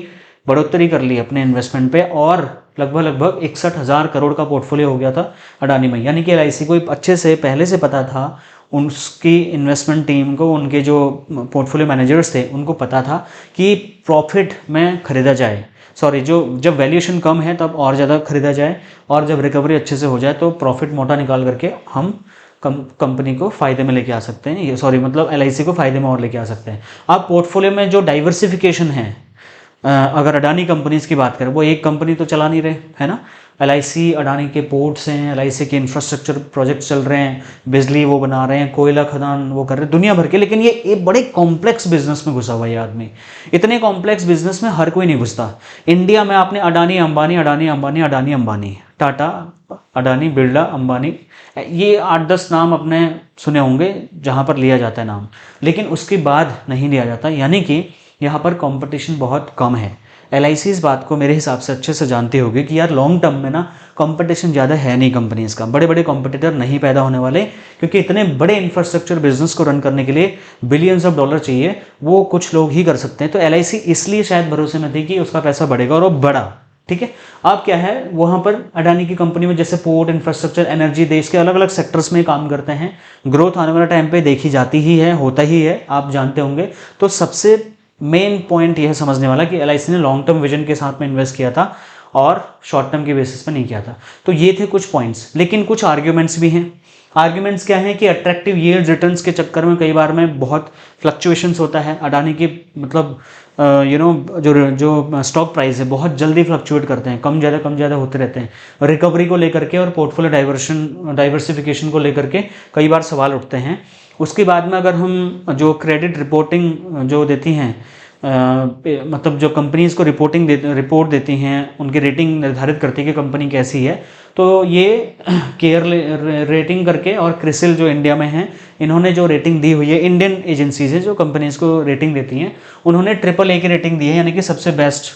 बढ़ोतरी कर ली अपने इन्वेस्टमेंट पे, और लगभग 61,000 करोड़ का पोर्टफोलियो हो गया था अडानी में। यानी कि LIC को अच्छे से पहले से पता था, उसकी इन्वेस्टमेंट टीम को, उनके जो पोर्टफोलियो मैनेजर्स थे उनको पता था कि प्रॉफिट में खरीदा जाए, जब वैल्यूएशन कम है तब और ज़्यादा खरीदा जाए, और जब रिकवरी अच्छे से हो जाए तो प्रॉफिट मोटा निकाल करके हम कंपनी को फ़ायदे में लेके आ सकते हैं, मतलब LIC को फ़ायदे में और लेके आ सकते हैं। अब पोर्टफोलियो में जो डाइवर्सिफिकेशन है, अगर अडानी कंपनीज की बात करें, वो एक कंपनी तो चला नहीं रहे, है ना। LIC अडानी के पोर्ट्स हैं, LIC के इंफ्रास्ट्रक्चर प्रोजेक्ट चल रहे हैं, बिजली वो बना रहे हैं, कोयला खदान वो कर रहे हैं दुनिया भर के। लेकिन ये बड़े कॉम्प्लेक्स बिजनेस में घुसा हुआ है आदमी। इतने कॉम्प्लेक्स बिजनेस में हर कोई नहीं घुसता। इंडिया में आपने अडानी अंबानी, टाटा, अडानी, बिरला, अंबानी, ये 8-10 नाम अपने सुने होंगे जहाँ पर लिया जाता है नाम, लेकिन उसके बाद नहीं लिया जाता। यानी कि यहाँ पर कंपटीशन बहुत कम है। LIC इस बात को मेरे हिसाब से अच्छे से जानती होगी कि यार लॉन्ग टर्म में ना कंपटीशन ज़्यादा है नहीं कंपनीज का, बड़े बड़े कॉम्पिटिटर नहीं पैदा होने वाले, क्योंकि इतने बड़े इंफ्रास्ट्रक्चर बिजनेस को रन करने के लिए बिलियंस ऑफ डॉलर चाहिए, वो कुछ लोग ही कर सकते हैं। तो LIC इसलिए शायद भरोसे में थी कि उसका पैसा बढ़ेगा और वो बढ़ा, ठीक है। अब क्या है, वहाँ पर अडानी की कंपनी में जैसे पोर्ट, इंफ्रास्ट्रक्चर, एनर्जी, देश के अलग अलग सेक्टर्स में काम करते हैं। ग्रोथ आने वाला टाइम पे देखी जाती ही है, होता ही है, आप जानते होंगे। तो सबसे मेन पॉइंट यह समझने वाला कि LIC ने लॉन्ग टर्म विजन के साथ में इन्वेस्ट किया था और शॉर्ट टर्म के बेसिस पे नहीं किया था। तो ये थे कुछ पॉइंट्स, लेकिन कुछ आर्ग्यूमेंट्स भी हैं। आर्ग्यूमेंट्स क्या है कि अट्रैक्टिव यील्ड रिटर्न्स के चक्कर में कई बार में बहुत फ्लक्चुएशंस होता है। अडानी की मतलब जो स्टॉक प्राइस है बहुत जल्दी फ्लक्चुएट करते हैं, कम ज़्यादा होते रहते हैं। रिकवरी को लेकर के और पोर्टफोलियो डाइवर्सिफिकेशन को लेकर के कई बार सवाल उठते हैं। उसके बाद में अगर हम जो क्रेडिट रिपोर्टिंग जो देती हैं, मतलब जो कंपनीज को रिपोर्ट देती हैं, उनकी रेटिंग निर्धारित करती है कि कंपनी कैसी है, तो ये केयर रेटिंग करके और क्रिसिल जो इंडिया में है, इन्होंने जो रेटिंग दी हुई है, इंडियन एजेंसीज है जो कंपनीज को रेटिंग देती हैं, उन्होंने AAA की रेटिंग दी है, यानी कि सबसे बेस्ट,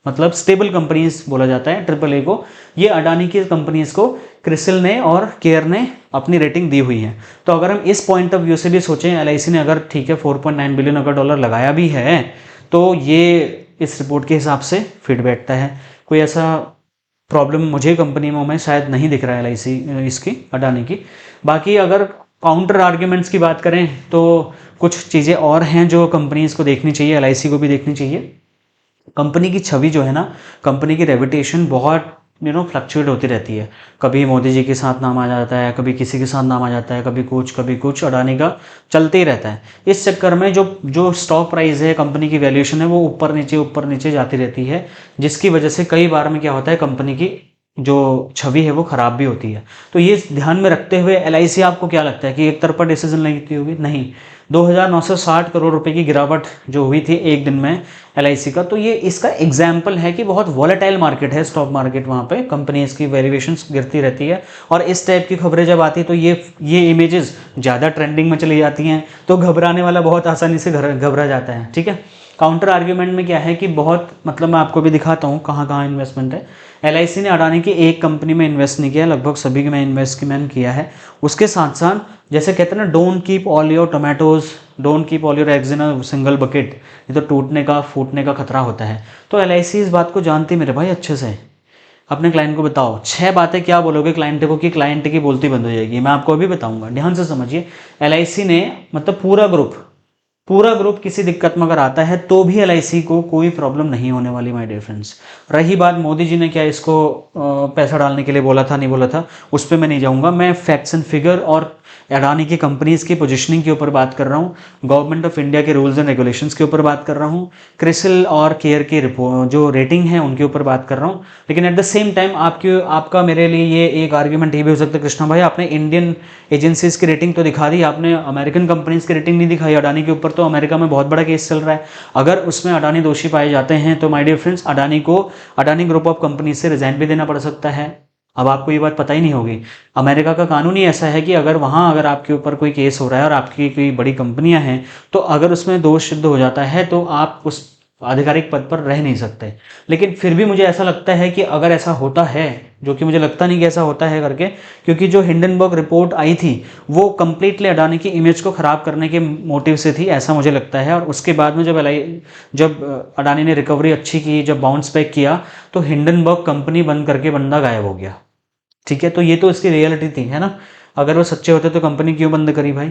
मतलब स्टेबल कंपनीज बोला जाता है AAA को। ये अडानी की कंपनीज को क्रिसिल ने और केयर ने अपनी रेटिंग दी हुई है। तो अगर हम इस पॉइंट ऑफ व्यू से भी सोचें, LIC ने अगर ठीक है 4.9 बिलियन अगर डॉलर लगाया भी है, तो ये इस रिपोर्ट के हिसाब से फिट बैठता है। कोई ऐसा प्रॉब्लम मुझे कंपनियों में शायद नहीं दिख रहा है LIC इसकी, अडानी की। बाकी अगर काउंटर आर्ग्यूमेंट्स की बात करें तो कुछ चीज़ें और हैं जो कंपनीज को देखनी चाहिए, LIC को भी देखनी चाहिए। कंपनी की छवि जो है ना, कंपनी की रेपुटेशन बहुत फ्लक्चुएट होती रहती है। कभी मोदी जी के साथ नाम आ जाता है, कभी किसी के साथ नाम आ जाता है, कभी कुछ अडानी का चलते ही रहता है। इस चक्कर में जो स्टॉक प्राइस है, कंपनी की वैल्यूएशन है, वो ऊपर नीचे जाती रहती है, जिसकी वजह से कई बार में क्या होता है, कंपनी की जो छवि है वो खराब भी होती है। तो ये ध्यान में रखते हुए LIC, आपको क्या लगता है कि एक तरफा डिसीजन लेती होगी? नहीं। 2,960 करोड़ रुपए की गिरावट जो हुई थी एक दिन में LIC का, तो ये इसका एग्जाम्पल है कि बहुत वॉलेटाइल मार्केट है स्टॉक मार्केट, वहाँ पे कंपनीज की वैल्यूएशंस गिरती रहती है, और इस टाइप की खबरें जब आती है तो ये इमेजेस ज़्यादा ट्रेंडिंग में चली जाती हैं, तो घबराने वाला बहुत आसानी से घबरा जाता है, ठीक है। काउंटर आर्ग्यूमेंट में क्या है कि बहुत, मतलब मैं आपको भी दिखाता हूँ कहाँ कहाँ इन्वेस्टमेंट है। LIC ने अडानी की एक कंपनी में इन्वेस्ट नहीं किया, लगभग सभी में इन्वेस्टमेंट किया है। उसके साथ साथ जैसे कहते हैं ना, don't keep all your tomatoes, don't keep all your eggs in a single bucket, ये तो फूटने का खतरा होता है। तो LIC इस बात को जानती मेरे भाई अच्छे से। अपने क्लाइंट को बताओ 6 बातें क्या बोलोगे क्लाइंट को कि क्लाइंट की बोलती बंद हो जाएगी, मैं आपको अभी बताऊंगा, ध्यान से समझिए। LIC ने मतलब पूरा ग्रुप पूरा ग्रुप किसी दिक्कत में अगर आता है तो भी एलआईसी को कोई प्रॉब्लम नहीं होने वाली माय डियर फ्रेंड्स। रही बात मोदी जी ने क्या इसको पैसा डालने के लिए बोला था नहीं बोला था, उस पर मैं नहीं जाऊंगा। मैं फैक्ट्स एंड फिगर और अडानी की कंपनीज की पोजीशनिंग के ऊपर बात कर रहा हूँ, गवर्नमेंट ऑफ इंडिया के रूल्स एंड रेगुलेशंस के ऊपर बात कर रहा हूँ, क्रिसिल और केयर की रिपोर्ट जो रेटिंग है उनके ऊपर बात कर रहा हूँ। लेकिन एट द सेम टाइम आपका मेरे लिए ये एक आर्ग्यूमेंट ये भी हो सकता है, कृष्णा भाई आपने इंडियन एजेंसीज की रेटिंग तो दिखा दी, आपने अमेरिकन कंपनीज की रेटिंग नहीं दिखाई अडानी के ऊपर। तो अमेरिका में बहुत बड़ा केस चल रहा है, अगर उसमें अडानी दोषी पाए जाते हैं तो my dear friends Adani group of company से रिजाइन भी देना पड़ सकता है। अब आपको ये बात पता ही नहीं होगी, अमेरिका का कानून ही ऐसा है कि अगर आपके ऊपर कोई केस हो रहा है और आपकी कोई बड़ी कंपनियां हैं, तो अगर उसमें दोष सिद्ध हो जाता है तो आप उस आधिकारिक पद पर रह नहीं सकते। लेकिन फिर भी मुझे ऐसा लगता है कि अगर ऐसा होता है, जो कि मुझे लगता नहीं कि ऐसा होता है करके, क्योंकि जो हिंडनबर्ग रिपोर्ट आई थी वो कंप्लीटली अडानी की इमेज को ख़राब करने के मोटिव से थी, ऐसा मुझे लगता है। और उसके बाद में जब अडानी ने रिकवरी अच्छी की, जब बाउंस बैक किया, तो हिंडनबर्ग कंपनी बंद करके बंदा गायब हो गया। ठीक है, तो ये तो इसकी रियलिटी थी, है ना। अगर वो सच्चे होते तो कंपनी क्यों बंद करी भाई।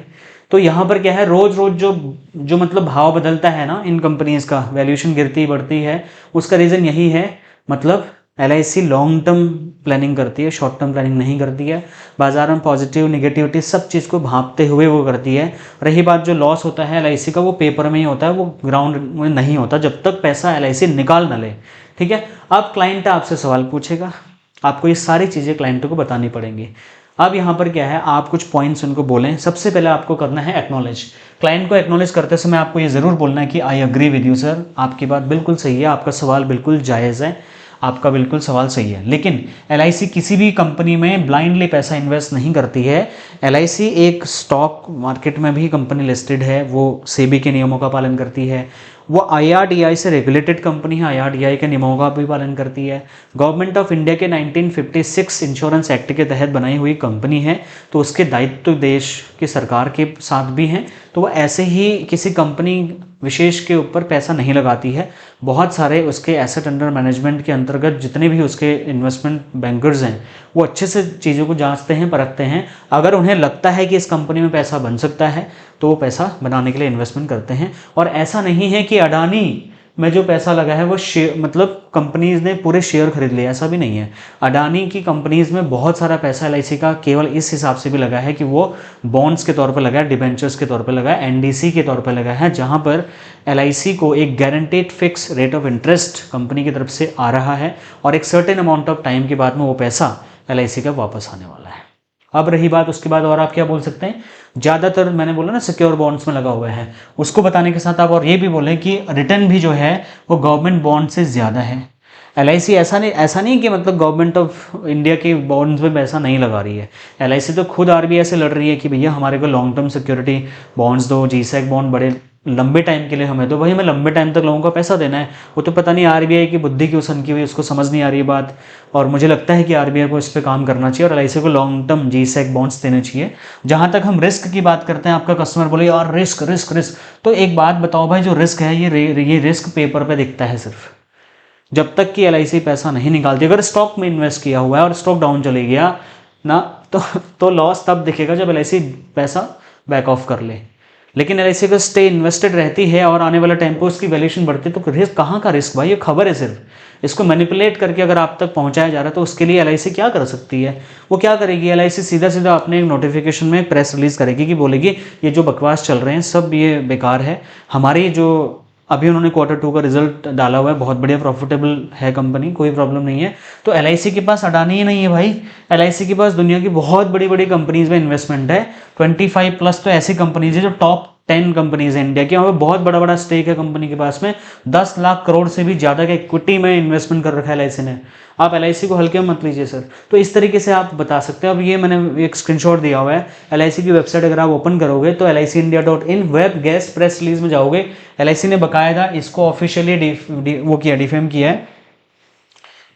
तो यहाँ पर क्या है, रोज रोज जो जो मतलब भाव बदलता है ना इन कंपनीज का, वैल्यूएशन गिरती बढ़ती है, उसका रीज़न यही है। मतलब एलआईसी लॉन्ग टर्म प्लानिंग करती है, शॉर्ट टर्म प्लानिंग नहीं करती है। बाजार में पॉजिटिव निगेटिविटी सब चीज़ को भांपते हुए वो करती है। रही बात जो लॉस होता है एलआईसी का, वो पेपर में ही होता है, वो ग्राउंड में नहीं होता जब तक पैसा एलआईसी निकाल ना ले। ठीक है, अब क्लाइंट आपसे सवाल पूछेगा, आपको ये सारी चीज़ें क्लाइंटों को बतानी पड़ेंगी। अब यहाँ पर क्या है, आप कुछ पॉइंट्स उनको बोलें। सबसे पहले आपको करना है एक्नॉलेज। क्लाइंट को एक्नॉलेज करते समय आपको ये ज़रूर बोलना है कि I agree with you sir, आपकी बात बिल्कुल सही है, आपका सवाल बिल्कुल जायज़ है, आपका बिल्कुल सवाल सही है। लेकिन एलआईसी किसी भी कंपनी में ब्लाइंडली पैसा इन्वेस्ट नहीं करती है। एलआईसी एक स्टॉक मार्केट में भी कंपनी लिस्टेड है, वो सेबी के नियमों का पालन करती है, वो आईआरडीआई से रेगुलेटेड कंपनी है, आईआरडीआई के नियमों का भी पालन करती है, गवर्नमेंट ऑफ इंडिया के 1956 इंश्योरेंस एक्ट के तहत बनाई हुई कंपनी है, तो उसके दायित्व देश की सरकार के साथ भी हैं। तो वो ऐसे ही किसी कंपनी विशेष के ऊपर पैसा नहीं लगाती है। बहुत सारे उसके एसेट अंडर मैनेजमेंट के अंतर्गत जितने भी उसके इन्वेस्टमेंट बैंकर्स हैं, वो अच्छे से चीज़ों को जांचते हैं, परखते हैं। अगर उन्हें लगता है कि इस कंपनी में पैसा बन सकता है तो वो पैसा बनाने के लिए इन्वेस्टमेंट करते हैं। और ऐसा नहीं है कि अडानी में जो पैसा लगा है वो शेयर, मतलब कंपनीज ने पूरे शेयर खरीद लिए, ऐसा भी नहीं है। अडानी की कंपनीज में बहुत सारा पैसा एलआईसी का केवल इस हिसाब से भी लगा है कि वो बॉन्ड्स के तौर पर लगा है, डिबेंचर्स के तौर पर लगा है, एनडीसी के तौर पर लगा है, जहां पर एलआईसी को एक guaranteed fix rate of interest company की तरफ से आ रहा है और एक सर्टेन अमाउंट ऑफ टाइम के बाद में वो पैसा एलआईसी का वापस आने वाला है। अब रही बात उसके बाद, और आप क्या बोल सकते हैं, ज़्यादातर मैंने बोला ना सिक्योर बॉन्ड्स में लगा हुआ है, उसको बताने के साथ आप और ये भी बोलें कि रिटर्न भी जो है वो गवर्नमेंट बॉन्ड से ज़्यादा है। एलआईसी ऐसा नहीं कि मतलब गवर्नमेंट ऑफ इंडिया के बॉन्ड्स में पैसा नहीं लगा रही है। एलआईसी तो खुद आरबीआई से लड़ रही है कि भैया हमारे को लॉन्ग टर्म सिक्योरिटी बॉन्ड्स दो, जीसैक बॉन्ड बड़े लंबे टाइम के लिए हमें दो। भाई हमें लंबे टाइम तक लोगों का पैसा देना है। वो तो पता नहीं आरबीआई की बुद्धि क्यों सनकी हुई, उसको समझ नहीं आ रही बात। और मुझे लगता है कि आरबीआई को इस पर काम करना चाहिए और एलआईसी को लॉन्ग टर्म जीसैक बॉन्ड्स देने चाहिए। जहां तक हम रिस्क की बात करते हैं, आपका कस्टमर बोले यार रिस्क रिस्क रिस्क, तो एक बात बताओ भाई, जो रिस्क है ये रिस्क पेपर पे दिखता है सिर्फ। जब तक कि एलआईसी पैसा नहीं निकालती, अगर स्टॉक में इन्वेस्ट किया हुआ है और स्टॉक डाउन चले गया ना, तो लॉस तब दिखेगा जब एलआईसी पैसा बैक ऑफ कर ले। लेकिन एलआईसी का स्टे इन्वेस्टेड रहती है और आने वाला टाइम पे उसकी वैल्यूएशन बढ़ती है, तो रिस्क कहाँ का रिस्क भाई, ये खबर है सिर्फ। इसको मैनिपुलेट करके अगर आप तक पहुंचाया जा रहा है तो उसके लिए एलआईसी क्या कर सकती है, वो क्या करेगी, एलआईसी सीधा सीधा अपने एक नोटिफिकेशन में प्रेस रिलीज करेगी कि बोलेगी ये जो बकवास चल रहे हैं सब ये बेकार है। हमारी जो अभी उन्होंने Q2 का रिजल्ट डाला हुआ है, बहुत बढ़िया प्रॉफिटेबल है कंपनी, कोई प्रॉब्लम नहीं है। तो एलआईसी के पास अडानी ही नहीं है भाई, एलआईसी के पास दुनिया की बहुत बड़ी बड़ी कंपनीज में इन्वेस्टमेंट है। 25 प्लस तो ऐसी कंपनीज है जो टॉप 10 कंपनीज है इंडिया की, वहाँ पे बहुत बड़ा बड़ा स्टेक है कंपनी के पास में। 10 लाख करोड़ से भी ज़्यादा के इक्विटी में इन्वेस्टमेंट कर रखा है एलआईसी ने। आप एलआईसी को हल्के में मत लीजिए सर। तो इस तरीके से आप बता सकते हैं। अब ये मैंने एक स्क्रीनशॉट दिया हुआ है, एलआईसी की वेबसाइट अगर आप ओपन करोगे तो LICindia.in web guest press release में जाओगे, एलआईसी ने बकायदा इसको ऑफिशियली वो किया, डिफेम किया है।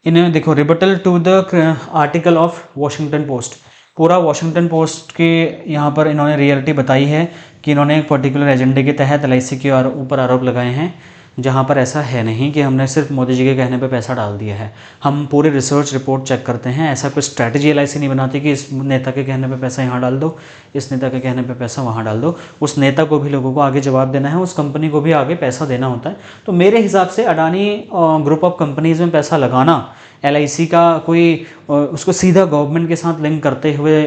इन्हें देखो, rebuttal to the article of Washington Post, पूरा वॉशिंगटन पोस्ट के यहाँ पर इन्होंने रियलिटी बताई है कि इन्होंने एक पर्टिकुलर एजेंडे के तहत एलआईसी के ऊपर आरोप लगाए हैं। जहाँ पर ऐसा है नहीं कि हमने सिर्फ मोदी जी के कहने पे पैसा डाल दिया है। हम पूरे रिसर्च रिपोर्ट चेक करते हैं। ऐसा कोई स्ट्रैटेजी LIC नहीं बनाती कि इस नेता के कहने पे पैसा यहाँ डाल दो, इस नेता के कहने पे पैसा वहाँ डाल दो। उस नेता को भी लोगों को आगे जवाब देना है, उस कंपनी को भी आगे पैसा देना होता है। तो मेरे हिसाब से अडानी ग्रुप ऑफ कंपनीज़ में पैसा लगाना LIC का कोई उसको सीधा गवर्नमेंट के साथ लिंक करते हुए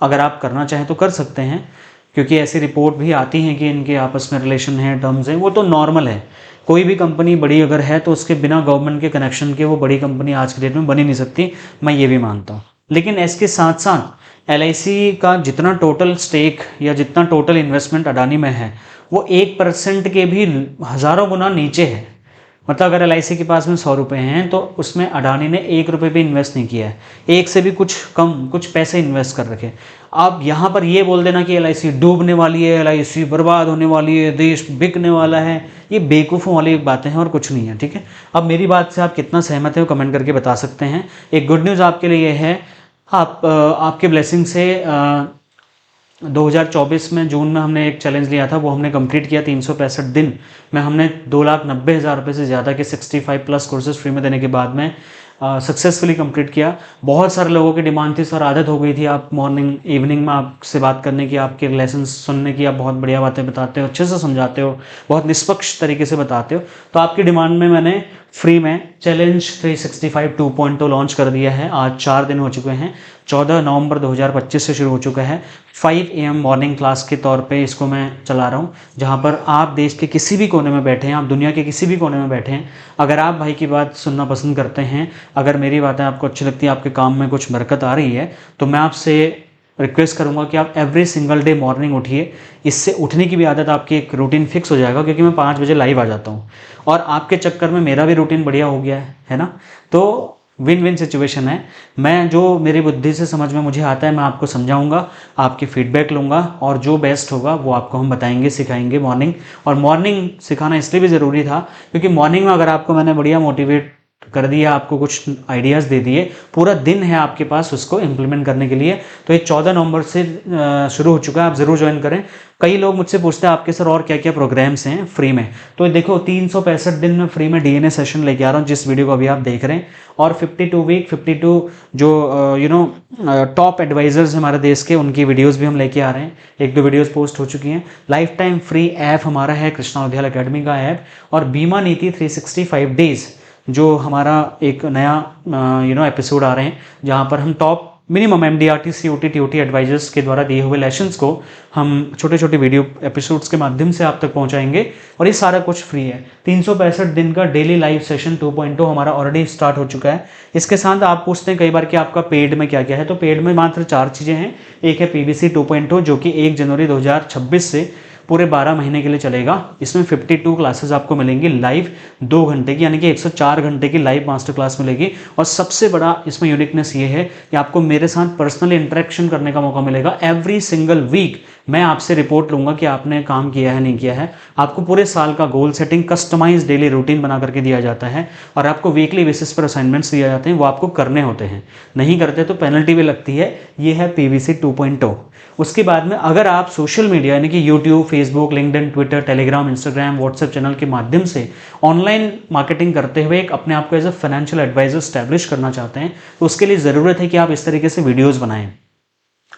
अगर आप करना चाहें तो कर सकते हैं, क्योंकि ऐसी रिपोर्ट भी आती हैं कि इनके आपस में रिलेशन है, टर्म्स हैं, वो तो नॉर्मल है। कोई भी कंपनी बड़ी अगर है तो उसके बिना गवर्नमेंट के कनेक्शन के वो बड़ी कंपनी आज के डेट में बन ही नहीं सकती, मैं ये भी मानता हूँ। लेकिन इसके साथ साथ LIC का जितना टोटल स्टेक या जितना टोटल इन्वेस्टमेंट अडानी में है वो 1% के भी हज़ारों गुना नीचे है। मतलब अगर LIC के पास में 100 रुपये हैं तो उसमें अडानी ने 1 रुपये भी इन्वेस्ट नहीं किया है, एक से भी कुछ कम कुछ पैसे इन्वेस्ट कर रखे। आप यहाँ पर ये बोल देना कि LIC डूबने वाली है, LIC बर्बाद होने वाली है, देश बिकने वाला है, ये बेवकूफ़ों वाली बातें हैं और कुछ नहीं है, ठीक है। अब मेरी बात से आप कितना सहमत है वो कमेंट करके बता सकते हैं। एक गुड न्यूज़ आपके लिए है, आपके ब्लेसिंग से 2024 में जून में हमने एक चैलेंज लिया था, वो हमने कंप्लीट किया। 365 दिन में हमने 2,90,000 रुपये से ज़्यादा के 65+ कोर्सेज फ्री में देने के बाद में सक्सेसफुली कंप्लीट किया। बहुत सारे लोगों की डिमांड थी, सर आदत हो गई थी आप मॉर्निंग इवनिंग में आपसे बात करने की, आपके लेसन सुनने की, आप बहुत बढ़िया बातें बताते हो, अच्छे से समझाते हो, बहुत निष्पक्ष तरीके से बताते हो। तो आपकी डिमांड में मैंने फ्री में चैलेंज 365 2.0 लॉन्च कर दिया है। आज 4 दिन हो चुके हैं, 14 नवंबर 2025 से शुरू हो चुका है। 5 AM मॉर्निंग क्लास के तौर पे इसको मैं चला रहा हूँ, जहाँ पर आप देश के किसी भी कोने में बैठे हैं, आप दुनिया के किसी भी कोने में बैठे हैं, अगर आप भाई की बात सुनना पसंद करते हैं, अगर मेरी बातें आपको अच्छी लगती हैं, आपके काम में कुछ बरकत आ रही है, तो मैं आपसे रिक्वेस्ट करूंगा कि आप एवरी सिंगल डे मॉर्निंग उठिए। इससे उठने की भी आदत आपकी एक रूटीन फिक्स हो जाएगा, क्योंकि मैं 5 बजे लाइव आ जाता हूँ और आपके चक्कर में मेरा भी रूटीन बढ़िया हो गया है ना। तो विन विन सिचुएशन है। मैं जो मेरी बुद्धि से समझ में मुझे आता है मैं आपको समझाऊंगा, आपकी फीडबैक लूँगा और जो बेस्ट होगा वो आपको हम बताएंगे, सिखाएंगे मॉर्निंग। और मॉर्निंग सिखाना इसलिए भी ज़रूरी था क्योंकि मॉर्निंग में अगर आपको मैंने बढ़िया मोटिवेट कर दिया, आपको कुछ आइडियाज़ दे दिए, पूरा दिन है आपके पास उसको इम्प्लीमेंट करने के लिए। तो ये 14 नवंबर से शुरू हो चुका है, आप ज़रूर ज्वाइन करें। कई लोग मुझसे पूछते हैं आपके सर और क्या क्या प्रोग्राम्स हैं फ्री में, तो देखो 365 दिन में फ्री में DNA सेशन लेके आ रहा हूँ, जिस वीडियो को अभी आप देख रहे हैं। और 52 जो टॉप एडवाइजर्स हमारे देश के, उनकी वीडियोज़ भी हम लेके आ रहे हैं। 1-2 वीडियोज़ पोस्ट हो चुकी हैं। लाइफ टाइम फ्री ऐप हमारा है कृष्णा उद्याल अकेडमी का ऐप, और बीमा नीति 365 डेज़ जो हमारा एक नया एपिसोड आ रहे हैं, जहाँ पर हम top minimum MDRT COT TOT advisors के द्वारा दिए हुए लेसन्स को हम छोटे छोटे वीडियो एपिसोड्स के माध्यम से आप तक पहुंचाएंगे, और ये सारा कुछ फ्री है। 365 दिन का डेली लाइव सेशन 2.0 हमारा ऑलरेडी स्टार्ट हो चुका है। इसके साथ आप पूछते हैं कई बार कि आपका पेड में क्या क्या है, तो पेड में मात्र 4 चीज़ें हैं। एक है PBC 2.0 जो कि 1 जनवरी 2026 से पूरे 12 महीने के लिए चलेगा। इसमें 52 क्लासेस आपको मिलेंगी लाइव 2 घंटे की, यानी कि 104 घंटे की लाइव मास्टर क्लास मिलेगी। और सबसे बड़ा इसमें यूनिकनेस ये है कि आपको मेरे साथ पर्सनली इंटरेक्शन करने का मौका मिलेगा। एवरी सिंगल वीक मैं आपसे रिपोर्ट लूँगा कि आपने काम किया है नहीं किया है। आपको पूरे साल का goal setting, customise daily routine बना करके दिया जाता है, और आपको वीकली बेसिस पर असाइनमेंट्स दिए जाते हैं, वो आपको करने होते हैं। नहीं करते तो पेनल्टी भी लगती है। ये है PBC 2.0। उसके बाद में अगर आप सोशल मीडिया यानी कि YouTube, Facebook, LinkedIn, Twitter, Telegram, Instagram, WhatsApp channel के माध्यम से ऑनलाइन मार्केटिंग करते हुए एक अपने आप को as a financial advisor establish करना चाहते हैं, तो उसके लिए ज़रूरत है कि आप इस तरीके से वीडियोज़ बनाएं।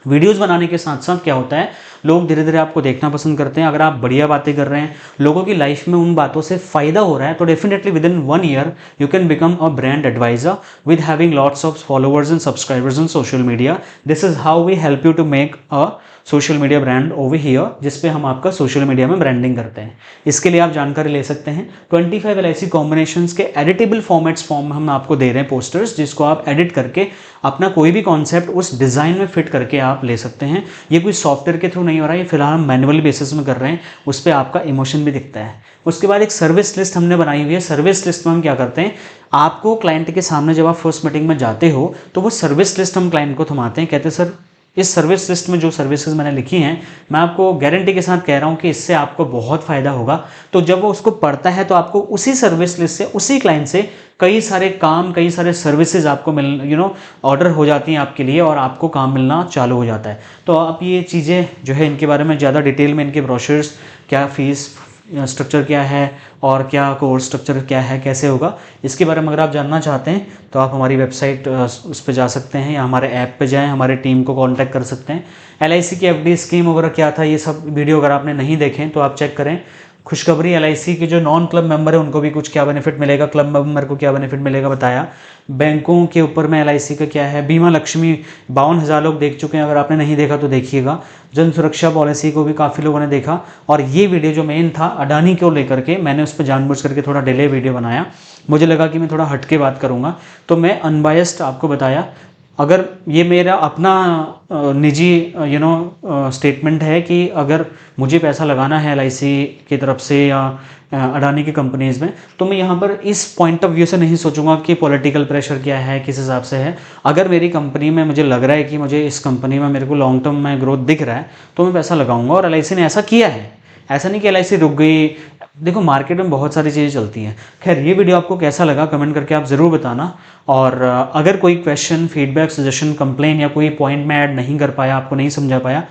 वीडियोस बनाने के साथ साथ क्या होता है, लोग धीरे धीरे आपको देखना पसंद करते हैं। अगर आप बढ़िया बातें कर रहे हैं, लोगों की लाइफ में उन बातों से फायदा हो रहा है, तो definitely within 1 year you can become a brand advisor with having lots of followers and subscribers on social media. This is how we help you to make a social media brand over here, जिसपे हम आपका social media में branding करते हैं। इसके लिए आप जानकारी ले सकते हैं। 25 LIC कॉम्बिनेशंस के एडिटेबल फॉर्मेट्स फॉर्म हम आपको दे रहे हैं, पोस्टर्स, जिसको आप एडिट करके अपना कोई भी कॉन्सेप्ट उस डिज़ाइन में फिट करके आप ले सकते हैं। ये कोई सॉफ्टवेयर के थ्रू नहीं हो रहा है, ये फिलहाल हम मैनुअल बेसिस में कर रहे हैं, उस पर आपका इमोशन भी दिखता है। उसके बाद एक सर्विस लिस्ट हमने बनाई हुई है। सर्विस लिस्ट में हम क्या करते हैं, आपको क्लाइंट के सामने जब आप फर्स्ट मीटिंग में जाते हो तो वो सर्विस लिस्ट हम क्लाइंट को थमाते हैं, कहते हैं सर इस सर्विस लिस्ट में जो सर्विसेज मैंने लिखी हैं, मैं आपको गारंटी के साथ कह रहा हूं कि इससे आपको बहुत फ़ायदा होगा। तो जब वो उसको पढ़ता है तो आपको उसी सर्विस लिस्ट से, उसी क्लाइंट से कई सारे काम, कई सारे सर्विसेज आपको ऑर्डर हो जाती हैं आपके लिए, और आपको काम मिलना चालू हो जाता है। तो आप ये चीज़ें जो है इनके बारे में ज़्यादा डिटेल में, इनके ब्रोशर्स, क्या फ़ीस स्ट्रक्चर क्या है और क्या कोर्स स्ट्रक्चर क्या है, कैसे होगा, इसके बारे में अगर आप जानना चाहते हैं तो आप हमारी वेबसाइट उस पर जा सकते हैं या हमारे ऐप पे जाएं, हमारे टीम को कांटेक्ट कर सकते हैं। LIC की FD स्कीम वगैरह क्या था, ये सब वीडियो अगर आपने नहीं देखें तो आप चेक करें। खुशखबरी, LIC के जो नॉन क्लब मेंबर है उनको भी कुछ क्या बेनिफिट मिलेगा, क्लब मेंबर को क्या बेनिफिट मिलेगा बताया। बैंकों के ऊपर में LIC का क्या है, बीमा लक्ष्मी 52,000 लोग देख चुके हैं, अगर आपने नहीं देखा तो देखिएगा। जन सुरक्षा पॉलिसी को भी काफ़ी लोगों ने देखा। और ये वीडियो जो मेन था अडानी को लेकर के, मैंने उस पर जानबूझ करके थोड़ा डिले वीडियो बनाया, मुझे लगा कि मैं थोड़ा हट के बात करूँगा, तो मैं अनबायस्ड आपको बताया। अगर ये मेरा अपना निजी स्टेटमेंट है कि अगर मुझे पैसा लगाना है LIC की तरफ से या अडानी की कंपनीज़ में, तो मैं यहाँ पर इस पॉइंट ऑफ व्यू से नहीं सोचूंगा कि पॉलिटिकल प्रेशर क्या है, किस हिसाब से है। अगर मेरी कंपनी में मुझे लग रहा है कि मुझे इस कंपनी में मेरे को लॉन्ग टर्म में ग्रोथ दिख रहा है तो मैं पैसा लगाऊंगा, और LIC ने ऐसा किया है। ऐसा नहीं कि LIC रुक गई। देखो मार्केट में बहुत सारी चीज़ें चलती हैं। खैर, ये वीडियो आपको कैसा लगा कमेंट करके आप ज़रूर बताना। और अगर कोई क्वेश्चन, फीडबैक, सजेशन, कंप्लेन या कोई पॉइंट मैं ऐड नहीं कर पाया, आपको नहीं समझा पाया,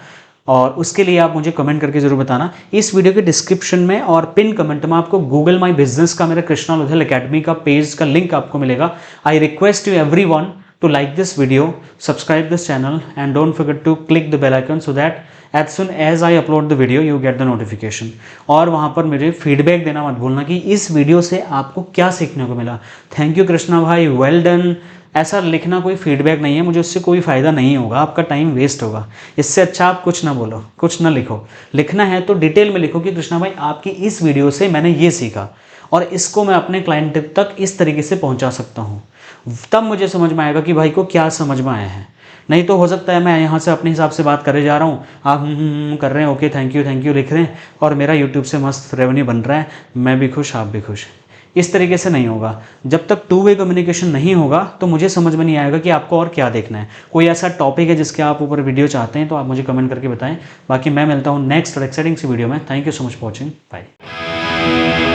और उसके लिए आप मुझे कमेंट करके ज़रूर बताना। इस वीडियो के डिस्क्रिप्शन में और पिन कमेंट में आपको गूगल माई बिजनेस का, मेरा कृष्णा लुधियाल एकेडमी का पेज का लिंक आपको मिलेगा। I request you everyone to like this video, subscribe this channel and don't forget to click the bell icon so that as soon as I upload the video you get the notification। और वहाँ पर मुझे feedback देना मत भूलना कि इस video से आपको क्या सीखने को मिला। थैंक यू कृष्णा भाई, वेल डन। ऐसा लिखना कोई फीडबैक नहीं है, मुझे उससे कोई फ़ायदा नहीं होगा, आपका टाइम वेस्ट होगा। इससे अच्छा आप कुछ ना बोलो, कुछ ना लिखो। लिखना है तो डिटेल में लिखो कि कृष्णा भाई आपकी इस वीडियो से मैंने ये सीखा और इसको मैं अपने क्लाइंट तक इस तरीके से पहुंचा सकता हूं। तब मुझे समझ में आएगा कि भाई को क्या समझ में आया है। नहीं तो हो सकता है मैं यहाँ से अपने हिसाब से बात करे जा रहा हूँ, आप कर रहे हैं, ओके थैंक यू लिख रहे हैं, और मेरा यूट्यूब से मस्त रेवेन्यू बन रहा है, मैं भी खुश, आप भी खुश। इस तरीके से नहीं होगा। जब तक टू वे कम्युनिकेशन नहीं होगा तो मुझे समझ में नहीं आएगा कि आपको और क्या देखना है। कोई ऐसा टॉपिक है जिसके आप ऊपर वीडियो चाहते हैं तो आप मुझे कमेंट करके बताएं। बाकी मैं मिलता हूँ नेक्स्ट और एक्साइटिंग सी वीडियो में। Thank you so much for watching, bye.